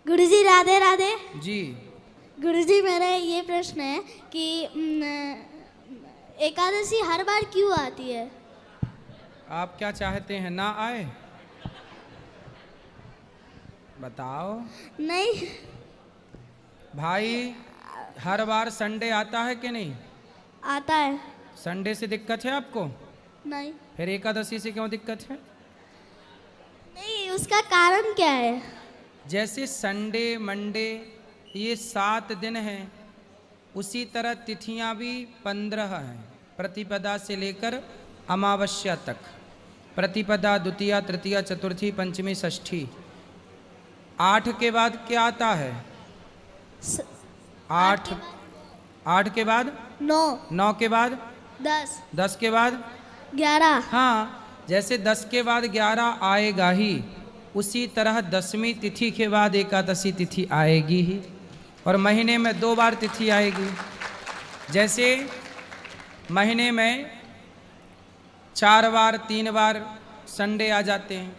गुरुजी राधे राधे। जी। गुरुजी मेरा ये प्रश्न है कि एकादशी हर बार क्यों आती है? आप क्या चाहते हैं, ना आए? बताओ। नहीं। भाई, हर बार संडे आता है कि नहीं? आता है। संडे से दिक्कत है आपको? नहीं। फिर एकादशी से क्यों दिक्कत है? नहीं, उसका कारण क्या है? जैसे संडे मंडे ये 7 दिन हैं, उसी तरह तिथियां भी 15 हैं, प्रतिपदा से लेकर अमावस्या तक। प्रतिपदा, द्वितीया, तृतीया, चतुर्थी, पंचमी, षष्ठी। 8 के बाद क्या आता है? 8। 8 के बाद 9। 9 के बाद 10। 10 के बाद 11। हाँ, जैसे 10 के बाद 11 आएगा ही, उसी तरह 10वीं तिथि के बाद एकादशी तिथि आएगी ही। और महीने में 2 बार तिथि आएगी। जैसे महीने में 4 बार 3 बार संडे आ जाते हैं,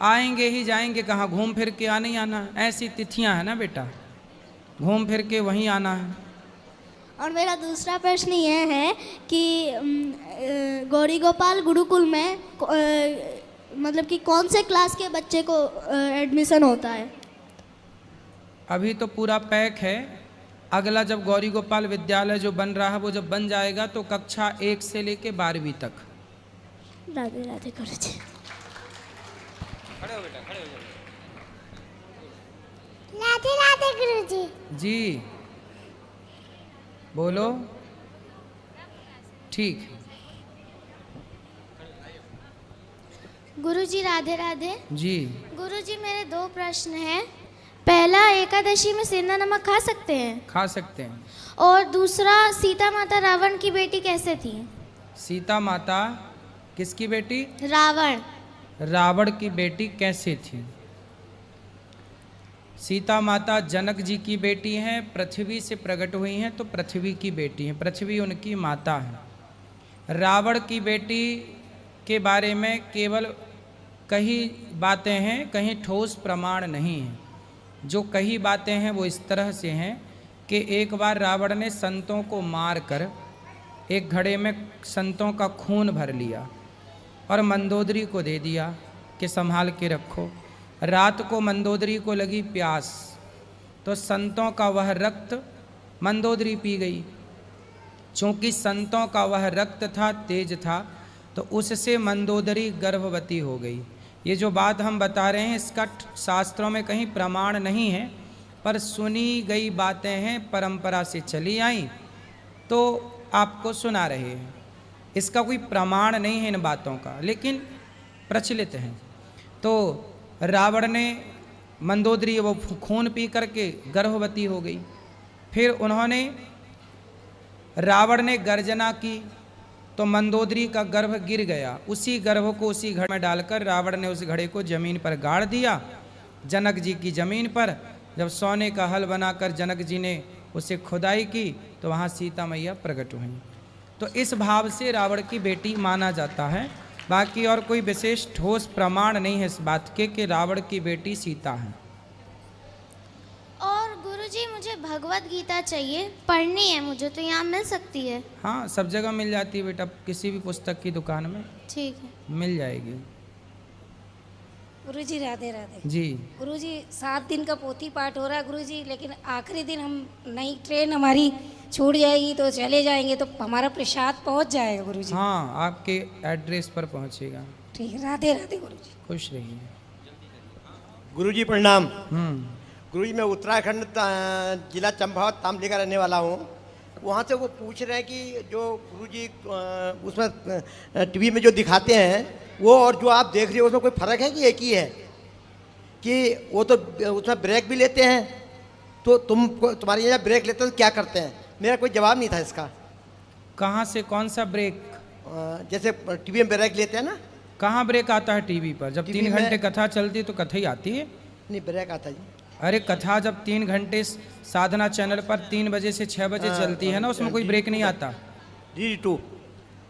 आएंगे ही, जाएंगे कहाँ, घूम फिर के आने ही आना है। ऐसी तिथियां हैं ना बेटा, घूम फिर के वहीं आना है। और मेरा दूसरा प्रश्न यह है कि गौरी गोपाल गुरुकुल में मतलब कि कौन से क्लास के बच्चे को एडमिशन होता है? अभी तो पूरा पैक है। अगला जब गौरी गोपाल विद्यालय जो बन रहा है, वो जब बन जाएगा तो कक्षा 1 से लेके 12वीं तक। राधे राधे गुरुजी। खड़े हो बेटा, खड़े हो जाओ। राधे राधे गुरुजी। जी बोलो। ठीक। गुरुजी राधे राधे। जी। गुरुजी मेरे 2 प्रश्न हैं। पहला, एकादशी में सेंधा नमक खा सकते हैं? खा सकते हैं। और दूसरा, सीता माता रावण की बेटी कैसे थी? सीता माता किसकी बेटी? रावण। रावण की बेटी कैसे थी? सीता माता जनक जी की बेटी हैं, पृथ्वी से प्रकट हुई हैं, तो पृथ्वी की बेटी हैं, पृथ्वी उनकी माता है। रावण की बेटी के बारे में केवल कई बातें हैं, कहीं ठोस प्रमाण नहीं है। जो कई बातें हैं वो इस तरह से हैं कि एक बार रावण ने संतों को मार कर एक घड़े में संतों का खून भर लिया और मंदोदरी को दे दिया कि संभाल के रखो। रात को मंदोदरी को लगी प्यास, तो संतों का वह रक्त मंदोदरी पी गई। चूँकि संतों का वह रक्त था, तेज था, तो उससे मंदोदरी गर्भवती हो गई। ये जो बात हम बता रहे हैं, इसका शास्त्रों में कहीं प्रमाण नहीं है, पर सुनी गई बातें हैं, परंपरा से चली आई, तो आपको सुना रहे हैं। इसका कोई प्रमाण नहीं है इन बातों का, लेकिन प्रचलित हैं। तो रावण ने मंदोदरी वो खून पी करके गर्भवती हो गई। फिर उन्होंने, रावण ने गर्जना की तो मंदोदरी का गर्भ गिर गया। उसी गर्भ को उसी घड़े में डालकर रावण ने उस घड़े को जमीन पर गाड़ दिया, जनक जी की जमीन पर। जब सोने का हल बनाकर जनक जी ने उसे खुदाई की तो वहाँ सीता मैया प्रकट हुई। तो इस भाव से रावण की बेटी माना जाता है। बाकी और कोई विशेष ठोस प्रमाण नहीं है इस बात के कि रावण की बेटी सीता है। और गुरुजी मुझे भगवत गीता चाहिए, पढ़नी है मुझे, तो यहाँ मिल सकती है? हाँ, सब जगह मिल जाती है बेटा, किसी भी पुस्तक की दुकान में ठीक है, मिल जाएगी। गुरुजी राधे राधे। जी। गुरुजी 7 दिन का पोथी पाठ हो रहा है गुरुजी, लेकिन आखिरी दिन हम नई ट्रेन हमारी छूट जाएगी तो चले जाएंगे, तो हमारा प्रसाद पहुंच जाएगा गुरुजी? हाँ, आपके एड्रेस पर पहुंचेगा। ठीक है, राधे राधे गुरुजी। खुश रहिए। गुरुजी प्रणाम। गुरुजी मैं उत्तराखंड जिला चंपावत तामली का रहने वाला हूँ। वहाँ से वो पूछ रहे हैं कि जो गुरुजी उसमें टीवी में जो दिखाते हैं वो और जो आप देख रहे हो उसमें कोई फ़र्क है कि एक ही है? कि वो तो उसमें ब्रेक भी लेते हैं, तो तुम्हारे यहाँ ब्रेक लेते हैं तो क्या करते हैं? मेरा कोई जवाब नहीं था इसका। कहाँ से, कौन सा ब्रेक? जैसे टीवी में ब्रेक लेते हैं ना। कहाँ ब्रेक आता है टीवी पर? जब 3 घंटे कथा चलती है तो कथा ही आती है। नहीं, ब्रेक आता जी। अरे कथा जब 3 घंटे साधना चैनल पर 3 बजे से 6 बजे चलती है ना, उसमें कोई ब्रेक नहीं आता। DD2।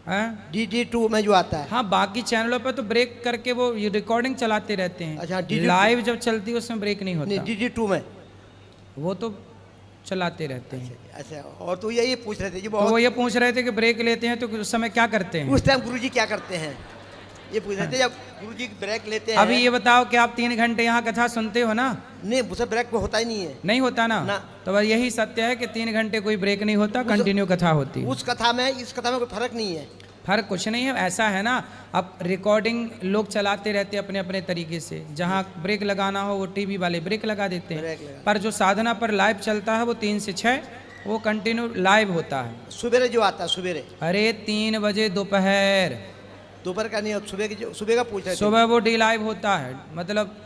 DD2 में जो आता है। हाँ, बाकी चैनलों पर तो ब्रेक करके वो ये रिकॉर्डिंग चलाते रहते हैं। अच्छा, DD2 लाइव जब चलती है उसमें ब्रेक नहीं नहीं, होता, DD2 में। वो तो चलाते रहते हैं। अच्छा, और तो यही पूछ रहे थे जी तो वो बहुत, ये पूछ रहे थे कि ब्रेक लेते हैं तो उस समय क्या करते हैं? उस टाइम गुरुजी क्या करते हैं, ये पूछ रहे थे जब गुरुजी ब्रेक लेते हैं। अभी ये बताओ कि आप 3 घंटे यहाँ कथा सुनते हो ना? नहीं, मुझसे ब्रेक में होता ही नहीं है। नहीं होता ना? ना। तो बस यही सत्य है कि 3 घंटे कोई ब्रेक नहीं होता, कंटिन्यू कथा होती है। उस कथा में इस कथा में कोई फर्क नहीं है। फर्क कुछ नहीं है, ऐसा है ना, अब रिकॉर्डिंग लोग चलाते रहते हैं अपने अपने तरीके से, जहाँ ब्रेक लगाना हो वो टीवी वाले ब्रेक लगा देते हैं, ब्रेक लगा। पर जो साधना पर लाइव चलता है वो 3 से 6 वो कंटिन्यू लाइव होता है। सुबह जो आता है सुबह, अरे 3 बजे दोपहर, दोपहर का नहीं, सुबह का पूछ रहे थे। सुबह वो डी लाइव होता है, मतलब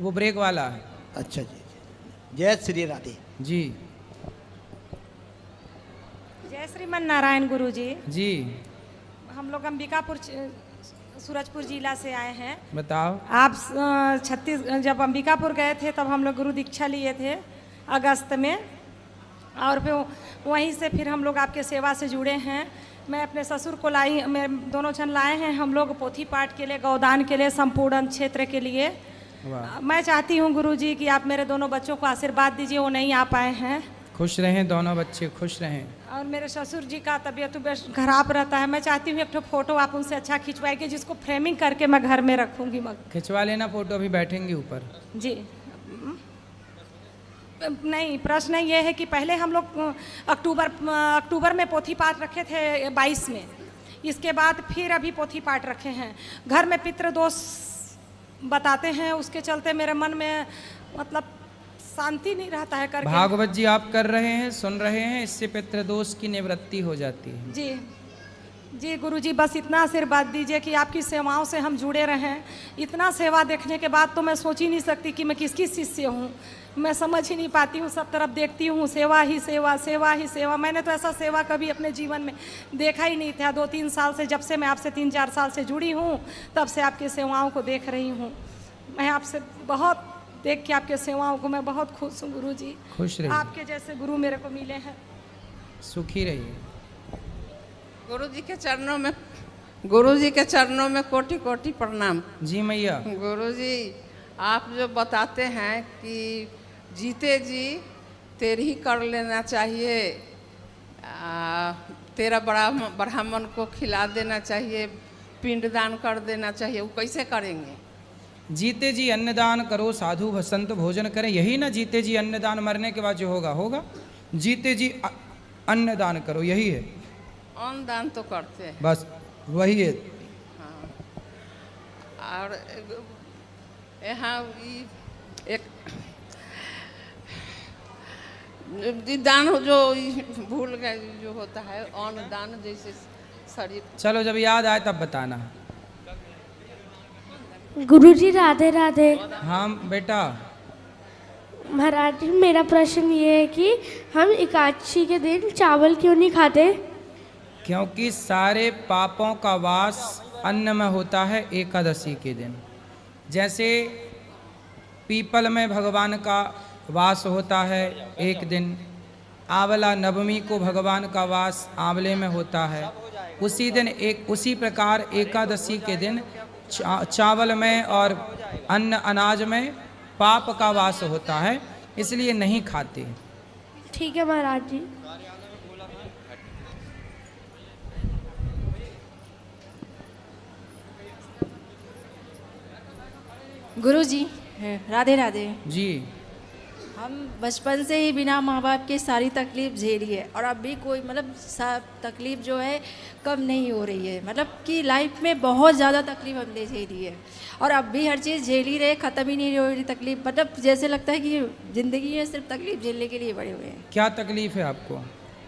वो ब्रेक वाला है। अच्छा जी, जय श्री राधे जी जय श्रीमन नारायण गुरु जी। जी। हम लोग अंबिकापुर सूरजपुर जिला से आए हैं। बताओ। आप जब अंबिकापुर गए थे तब हम लोग गुरु दीक्षा लिए थे अगस्त में, और फिर वहीं से फिर हम लोग आपके सेवा से जुड़े हैं। मैं अपने ससुर को लाई, मैं दोनों जन लाए हैं हम लोग पोथी पाठ के लिए, गौदान के लिए, संपूर्ण क्षेत्र के लिए। मैं चाहती हूँ गुरुजी कि आप मेरे दोनों बच्चों को आशीर्वाद दीजिए, वो नहीं आ पाए हैं। खुश रहें दोनों बच्चे, खुश रहें। और मेरे ससुर जी का तबीयत खराब रहता है। मैं चाहती हूँ एक ठो फोटो आप उनसे अच्छा खिंचवाएंगे, जिसको फ्रेमिंग करके मैं घर में रखूँगी। खिंचवा लेना फोटो, अभी बैठेंगे ऊपर। जी नहीं, प्रश्न ये है कि पहले हम लोग अक्टूबर में पोथी पाठ रखे थे 22 में, इसके बाद फिर अभी पोथी पाठ रखे हैं। घर में पितृदोष बताते हैं, उसके चलते मेरे मन में मतलब शांति नहीं रहता है करके। भागवत जी आप कर रहे हैं, सुन रहे हैं, इससे पितृदोष की निवृत्ति हो जाती है। जी जी गुरुजी, बस इतना आशीर्वाद दीजिए कि आपकी सेवाओं से हम जुड़े रहें। इतना सेवा देखने के बाद तो मैं सोच ही नहीं सकती कि मैं किसकी शिष्य हूँ। मैं समझ ही नहीं पाती हूँ, सब तरफ देखती हूँ सेवा ही सेवा, सेवा ही सेवा। मैंने तो ऐसा सेवा कभी अपने जीवन में देखा ही नहीं था। 2-3 साल से, जब से मैं आपसे 3-4 साल से जुड़ी हूँ, तब से आपकी सेवाओं को देख रही हूँ। मैं आपसे बहुत देख के आपके सेवाओं को मैं बहुत खुश हूँ गुरुजी। खुश रहिए, आपके जैसे गुरु मेरे को मिले हैं। सुखी रहिए। गुरु जी के चरणों में कोटि कोटि प्रणाम। जी मैया। गुरु जी, आप जो बताते हैं कि जीते जी तेरी ही कर लेना चाहिए, तेरा ब्राह्मण को खिला देना चाहिए, पिंडदान कर देना चाहिए, वो कैसे करेंगे? जीते जी अन्नदान करो, साधु भसंत भोजन करें, यही ना जीते जी अन्नदान, मरने के बाद जो होगा होगा। जीते जी अन्नदान करो, यही है। अन्न दान तो करते हैं, बस वही है। हाँ। और यहाँ एक दान जो भूल गए, जो होता है अन्न दान, जैसे शरीर। चलो जब याद आए तब बताना। गुरुजी राधे राधे। हाँ बेटा। महाराज जी, मेरा प्रश्न ये है कि हम एकादशी के दिन चावल क्यों नहीं खाते? क्योंकि सारे पापों का वास अन्न में होता है एकादशी के दिन। जैसे पीपल में भगवान का वास होता है एक दिन, आंवला नवमी को भगवान का वास आंवले में होता है, उसी दिन उसी प्रकार एकादशी के दिन चावल में और अन्न अनाज में पाप का वास होता है, इसलिए नहीं खाते। ठीक है महाराज जी। गुरु जी राधे राधे। जी। हम बचपन से ही बिना माँ बाप के सारी तकलीफ झेली है, और अब भी कोई मतलब तकलीफ जो है कम नहीं हो रही है। मतलब कि लाइफ में बहुत ज़्यादा तकलीफ हमने झेली है, और अब भी हर चीज़ झेल ही रहे, ख़त्म ही नहीं हो रही तकलीफ। मतलब जैसे लगता है कि ज़िंदगी में सिर्फ तकलीफ झेलने के लिए बड़े हुए हैं। क्या तकलीफ है आपको?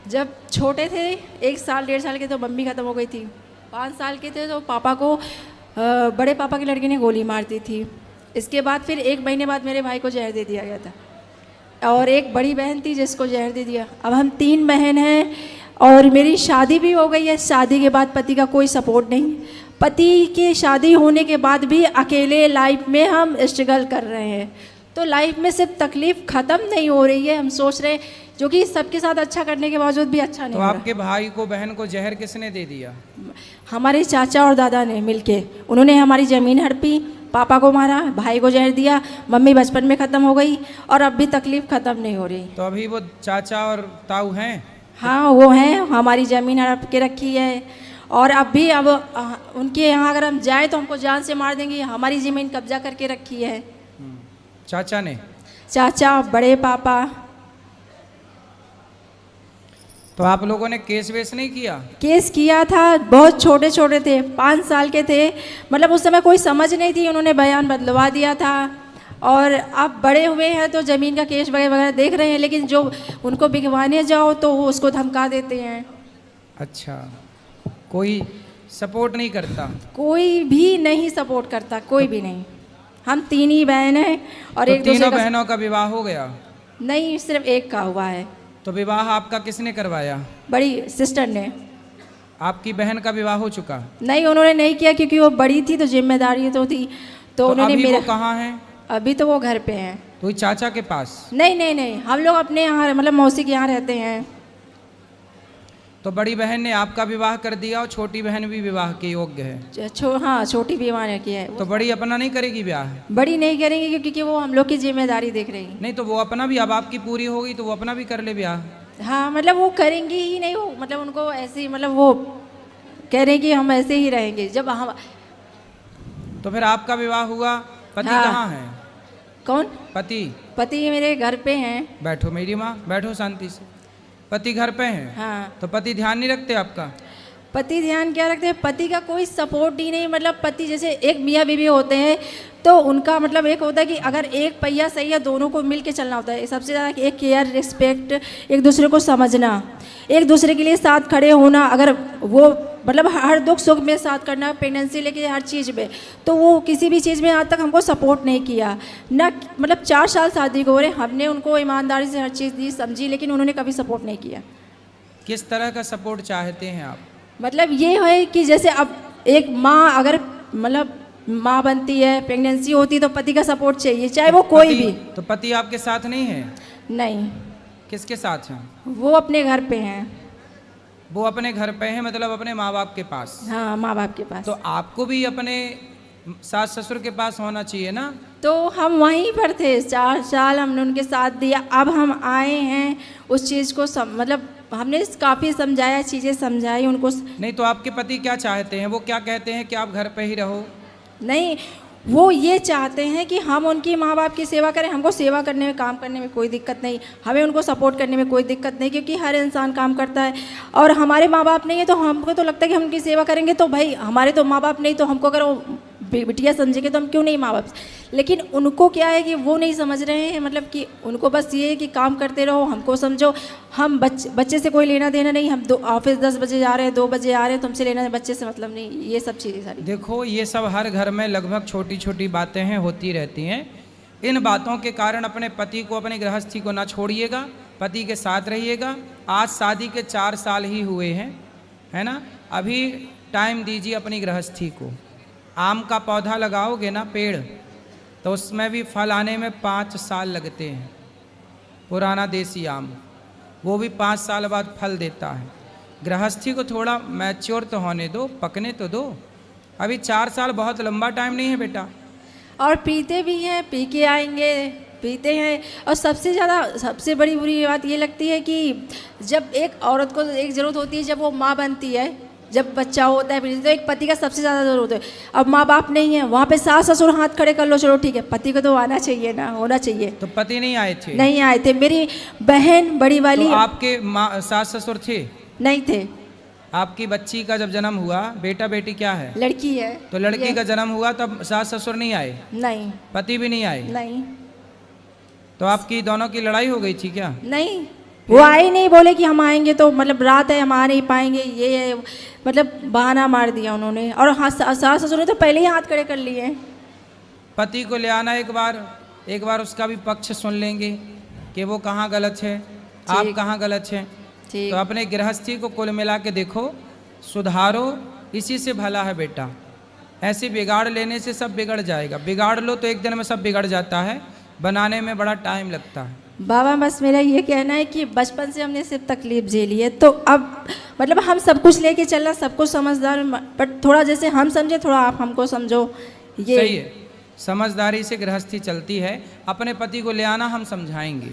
जब छोटे थे, 1 साल 1.5 साल के, तो मम्मी ख़त्म हो गई थी। 5 साल के थे तो पापा को बड़े पापा की लड़की ने गोली मार दी थी। इसके बाद फिर 1 महीने बाद मेरे भाई को जहर दे दिया गया था, और एक बड़ी बहन थी जिसको जहर दे दिया। अब हम 3 बहन हैं, और मेरी शादी भी हो गई है। शादी के बाद पति का कोई सपोर्ट नहीं। पति की शादी होने के बाद भी अकेले लाइफ में हम स्ट्रगल कर रहे हैं। तो लाइफ में सिर्फ तकलीफ़ ख़त्म नहीं हो रही है, हम सोच रहे जो कि सबके साथ अच्छा करने के बावजूद भी अच्छा नहीं तो हो रहा। आपके भाई को बहन को जहर किसने दे दिया? हमारे चाचा और दादा ने मिलके, उन्होंने हमारी ज़मीन हड़पी, पापा को मारा, भाई को जहर दिया, मम्मी बचपन में ख़त्म हो गई और अब भी तकलीफ़ ख़त्म नहीं हो रही। तो अभी वो चाचा और ताऊ हैं? हाँ वो हैं, हमारी ज़मीन हड़प के रखी है और अब भी अब उनके यहाँ अगर हम जाए तो हमको जान से मार देंगे, हमारी ज़मीन कब्जा करके रखी है। चाचा ने? चाचा, बड़े पापा। तो आप लोगों ने केस वेस नहीं किया? केस किया था, बहुत छोटे छोटे थे, 5 साल के थे, मतलब उस समय कोई समझ नहीं थी, उन्होंने बयान बदलवा दिया था और अब बड़े हुए हैं तो ज़मीन का केस वगैरह देख रहे हैं, लेकिन जो उनको बिगवाने जाओ तो वो उसको धमका देते हैं। अच्छा, कोई सपोर्ट नहीं करता? कोई भी नहीं सपोर्ट करता, कोई भी नहीं। हम 3 ही बहन हैं और तो एक दूसरे तीनों का बहनों का विवाह हो गया? नहीं, सिर्फ एक का हुआ है। तो विवाह आपका किसने करवाया? बड़ी सिस्टर ने। आपकी बहन का विवाह हो चुका? नहीं, उन्होंने नहीं किया क्योंकि वो बड़ी थी तो जिम्मेदारी तो थी, तो उन्होंने अभी मेरा। वो कहाँ हैं? अभी तो वो घर पे हैं। तो ये चाचा के पास? नहीं नहीं नहीं, हम लोग अपने यहाँ मतलब मौसी के यहाँ रहते हैं। तो बड़ी बहन ने आपका विवाह कर दिया और छोटी बहन भी विवाह के योग्य है? हाँ, छोटी भी वहाँ की है। तो बड़ी अपना नहीं करेगी ब्याह? बड़ी नहीं करेंगे क्योंकि वो हम लोग की जिम्मेदारी देख रही है। नहीं तो वो अपना भी, अब आपकी पूरी हो गई तो वो अपना भी कर ले ब्याह। हाँ मतलब वो करेंगी ही नहीं, वो मतलब उनको ऐसे ही, मतलब वो कह रहे हैं कि हम ऐसे ही रहेंगे जब हम। तो फिर आपका विवाह हुआ, पति हाँ। कहाँ है? कौन? पति? पति मेरे घर पे हैं। बैठो मेरी माँ, बैठो शांति से। पति घर पे हैं? हाँ। तो पति ध्यान नहीं रखते आपका? पति ध्यान क्या रखते हैं, पति का कोई सपोर्ट ही नहीं। मतलब पति जैसे एक मियाँ बीवी होते हैं तो उनका मतलब एक होता है कि अगर एक पहिया सही है, दोनों को मिल के चलना होता है। सबसे ज़्यादा एक केयर, रिस्पेक्ट, एक दूसरे को समझना, एक दूसरे के लिए साथ खड़े होना। अगर वो मतलब हर दुख सुख में साथ करना, प्रेगनेंसी लेके हर चीज़ में, तो वो किसी भी चीज़ में आज तक हमको सपोर्ट नहीं किया ना। मतलब 4 साल शादी को हो रहे, हमने उनको ईमानदारी से हर चीज़ दी, समझी, लेकिन उन्होंने कभी सपोर्ट नहीं किया। किस तरह का सपोर्ट चाहते हैं आप? मतलब ये है कि जैसे अब एक माँ अगर मतलब माँ बनती है, प्रेगनेंसी होती है तो पति का सपोर्ट चाहिए, चाहे वो कोई भी। तो पति आपके साथ नहीं है? नहीं। किसके साथ हैं? वो अपने घर पे हैं। वो अपने घर पे हैं, मतलब अपने माँ बाप के पास? हाँ, माँ बाप के पास। तो आपको भी अपने सास ससुर के पास होना चाहिए ना? तो हम वहीं पर थे, 4 साल हमने उनके साथ दिया। अब हम आए हैं उस चीज़ को मतलब हमने काफ़ी समझाया, चीज़ें समझाई उनको। नहीं तो आपके पति क्या चाहते हैं? वो क्या कहते हैं कि आप घर पे ही रहो? नहीं, वो ये चाहते हैं कि हम उनकी माँ बाप की सेवा करें। हमको सेवा करने में, काम करने में कोई दिक्कत नहीं, हमें उनको सपोर्ट करने में कोई दिक्कत नहीं, क्योंकि हर इंसान काम करता है और हमारे माँ बाप नहीं है तो हमको तो लगता है कि हम उनकी सेवा करेंगे। तो भाई हमारे तो माँ बाप नहीं, तो हमको अगर वो बिटिया समझेंगे तो हम क्यों नहीं माँ बाप। लेकिन उनको क्या है कि वो नहीं समझ रहे हैं, मतलब कि उनको बस ये है कि काम करते रहो, हमको समझो। हम बच्चे से कोई लेना देना नहीं। हम ऑफिस 10 बजे जा रहे हैं, 2 बजे आ रहे हैं, तुमसे लेना, बच्चे से मतलब नहीं। ये सब चीज़ें सारी। देखो ये सब हर घर में लगभग छोटी छोटी बातें हैं, होती रहती हैं। इन बातों के कारण अपने पति को, अपनी गृहस्थी को ना छोड़िएगा, पति के साथ रहिएगा। आज शादी के 4 साल ही हुए हैं, है ना? अभी टाइम दीजिए अपनी गृहस्थी को। आम का पौधा लगाओगे ना, पेड़, तो उसमें भी फल आने में 5 साल लगते हैं। पुराना देसी आम, वो भी 5 साल बाद फल देता है। गृहस्थी को थोड़ा मैच्योर तो होने दो, पकने तो दो। अभी 4 साल बहुत लंबा टाइम नहीं है बेटा। और पीते भी हैं, पी के आएंगे, पीते हैं। और सबसे ज़्यादा, सबसे बड़ी बुरी बात ये लगती है कि जब एक औरत को एक ज़रूरत होती है, जब वो माँ बनती है, जब बच्चा होता है, तो एक पति का सबसे ज़्यादा ज़रूरत है। अब माँ बाप नहीं है, वहाँ पे सास ससुर हाथ खड़े कर लो, चलो ठीक है, पति को तो आना चाहिए ना, होना चाहिए। तो पति नहीं आए थे? नहीं आए थे। मेरी बहन बड़ी वाली। तो आपके सास ससुर थे? नहीं थे। आपकी बच्ची का जब जन्म हुआ, बेटा बेटी क्या है? लड़की है। तो लड़की का जन्म हुआ तब सास ससुर नहीं आए? नहीं। पति भी नहीं आए? नहीं। तो आपकी दोनों की लड़ाई हो गई थी क्या? नहीं, वो आए नहीं, बोले कि हम आएंगे तो मतलब रात है, हम आ नहीं पाएंगे, ये है, मतलब बहाना मार दिया उन्होंने। और हाँ, सास ससुर ने तो पहले ही हाथ खड़े कर लिए। पति को ले आना एक बार उसका भी पक्ष सुन लेंगे कि वो कहाँ गलत है, आप कहाँ गलत हैं। तो अपने गृहस्थी को कुल मिला के देखो, सुधारो, इसी से भला है बेटा। ऐसे बिगाड़ लेने से सब बिगड़ जाएगा। बिगाड़ लो तो एक दिन में सब बिगड़ जाता है। बनाने में बड़ा टाइम लगता है। बाबा बस मेरा ये कहना है कि बचपन से हमने सिर्फ तकलीफ झेली है, तो अब मतलब हम सब कुछ लेके चलना, सब कुछ समझदार, बट थोड़ा जैसे हम समझे थोड़ा आप हमको समझो। ये सही है, समझदारी से गृहस्थी चलती है। अपने पति को ले आना, हम समझाएंगे।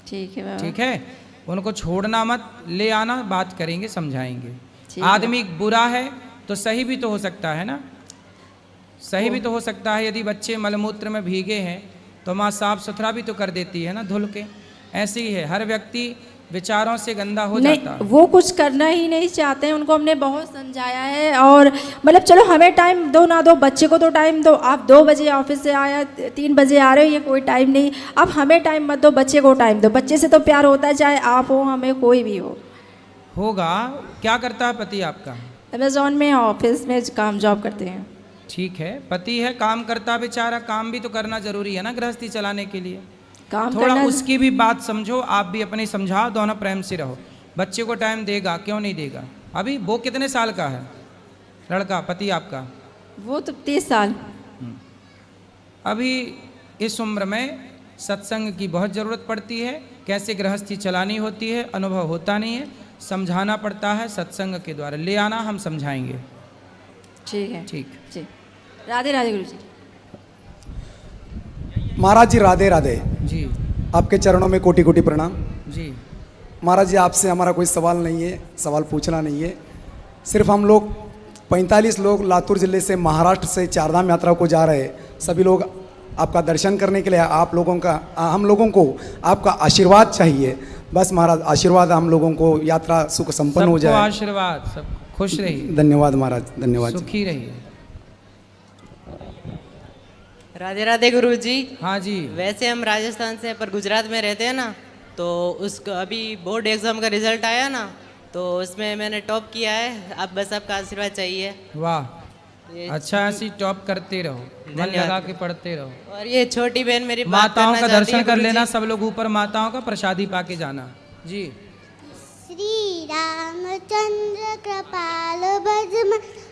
ठीक है बाबा। ठीक है, उनको छोड़ना मत, ले आना, बात करेंगे, समझाएंगे। ठीक है। आदमी बुरा है तो सही भी तो हो सकता है ना, सही भी तो हो सकता है। यदि बच्चे मलमूत्र में भीगे हैं तो माँ साफ सुथरा भी तो कर देती है ना, धुल के। ऐसे ही है, हर व्यक्ति विचारों से गंदा हो जाता नहीं, है। वो कुछ करना ही नहीं चाहते हैं, उनको हमने बहुत समझाया है। और मतलब चलो हमें टाइम दो ना दो, बच्चे को तो टाइम दो। आप 2 बजे ऑफिस से आया, 3 बजे आ रहे हो, ये कोई टाइम नहीं। अब हमें टाइम मत दो, बच्चे को टाइम दो। बच्चे से तो प्यार होता है, चाहे आप हो, हमें कोई भी हो। होगा। क्या करता है पति आपका? अमेजोन में ऑफिस में काम जॉब करते हैं। ठीक है, पति है, काम करता बेचारा, काम भी तो करना जरूरी है ना गृहस्थी चलाने के लिए। काम थोड़ा करना उसकी भी बात समझो, आप भी अपनी समझाओ, दोनों प्रेम से रहो। बच्चे को टाइम देगा, क्यों नहीं देगा? अभी वो कितने साल का है लड़का पति आपका? वो तो 30 साल। अभी इस उम्र में सत्संग की बहुत ज़रूरत पड़ती है। कैसे गृहस्थी चलानी होती है अनुभव होता नहीं है, समझाना पड़ता है सत्संग के द्वारा। ले आना, हम समझाएंगे। ठीक है। ठीक। जी, राधे राधे गुरु जी। महाराज जी राधे राधे। जी आपके चरणों में कोटि कोटि प्रणाम। जी। महाराज जी आपसे हमारा कोई सवाल नहीं है, सवाल पूछना नहीं है। सिर्फ हम लोग 45 लोग लातूर ज़िले से महाराष्ट्र से चारधाम यात्रा को जा रहे हैं। सभी लोग आपका दर्शन करने के लिए, आप लोगों का, हम लोगों को आपका आशीर्वाद चाहिए। बस महाराज आशीर्वाद, हम लोगों को यात्रा सुख संपन्न हो सबको जाए। आशीर्वाद, सब खुश रहिए, धन्यवाद महाराज, धन्यवाद जी। सुखी रहिए। राधे राधे गुरु जी। हाँ जी। वैसे हम राजस्थान से पर गुजरात में रहते हैं ना, तो उसको अभी बोर्ड एग्जाम का रिजल्ट आया ना, तो उसमें मैंने टॉप किया है। अब बस आपका आशीर्वाद चाहिए। वाह, अच्छा, ऐसी टॉप करते रहो, मन लगा के पढ़ते रहो। और ये छोटी बहन मेरी बात माताओं करना का चाहती है दर्शन कर गुरुजी। लेना सब लोग, ऊपर माताओं का प्रसादी पाके जाना। जी। श्री रामचंद्र कृपाल भजम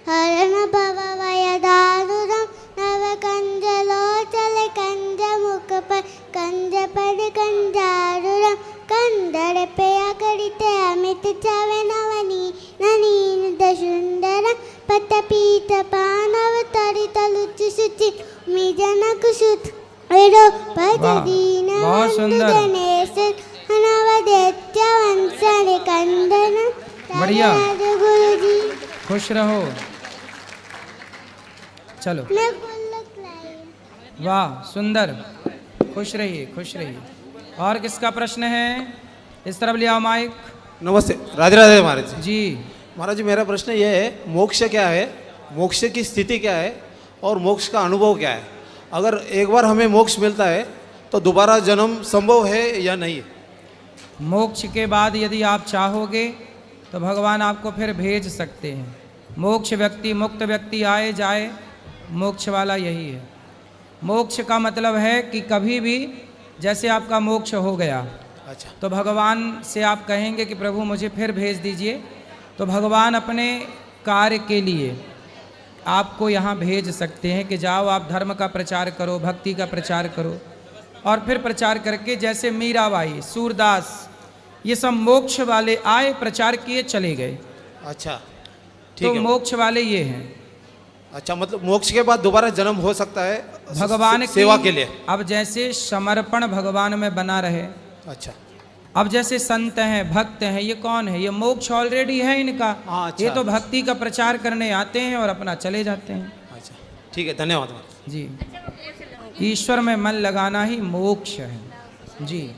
हरण भव वय दारुरम नव कंज लोचल कंज मुख पर कंज पद कंजारुरम कंदर पे अकड़ित अमित चवे नवनी ननीन दशुंदर पत पीत पानव तरित लुच सुचि मी जनक सुत एरो पद वाह, दीन बहुत सुंदर। गणेश नवदैत्य वंशल कंदन। बढ़िया। गुरु जी खुश रहो। चलो। मैं गुल्लक लाई। वाह, सुंदर। खुश रहिए, खुश रहिए। और किसका प्रश्न है? इस तरफ ले आओ माइक। नमस्ते, राधे राधे महाराज जी। जी। महाराज जी, मेरा प्रश्न ये है, मोक्ष क्या है, मोक्ष की स्थिति क्या है और मोक्ष का अनुभव क्या है? अगर एक बार हमें मोक्ष मिलता है तो दोबारा जन्म संभव है या नहीं? मोक्ष के बाद यदि आप चाहोगे तो भगवान आपको फिर भेज सकते हैं। मोक्ष व्यक्ति, मुक्त व्यक्ति आए जाए, मोक्ष वाला यही है। मोक्ष का मतलब है कि कभी भी जैसे आपका मोक्ष हो गया, अच्छा, तो भगवान से आप कहेंगे कि प्रभु मुझे फिर भेज दीजिए, तो भगवान अपने कार्य के लिए आपको यहाँ भेज सकते हैं कि जाओ आप धर्म का प्रचार करो, भक्ति का प्रचार करो। और फिर प्रचार करके, जैसे मीराबाई, सूरदास, ये सब मोक्ष वाले आए, प्रचार किए, चले गए। अच्छा, तो ठीक है। मोक्ष वाले ये हैं। अच्छा, मतलब मोक्ष के बाद दोबारा जन्म हो सकता है भगवान सेवा की- के लिए? अब जैसे समर्पण भगवान में बना रहे। अच्छा, अब जैसे संत हैं, भक्त हैं, ये कौन है? ये मोक्ष ऑलरेडी है इनका। हाँ, अच्छा। ये तो भक्ति का प्रचार करने आते हैं और अपना चले जाते हैं। अच्छा, ठीक है, धन्यवाद महाराज। जी। ईश्वर में मन लगाना ही मोक्ष है। जी।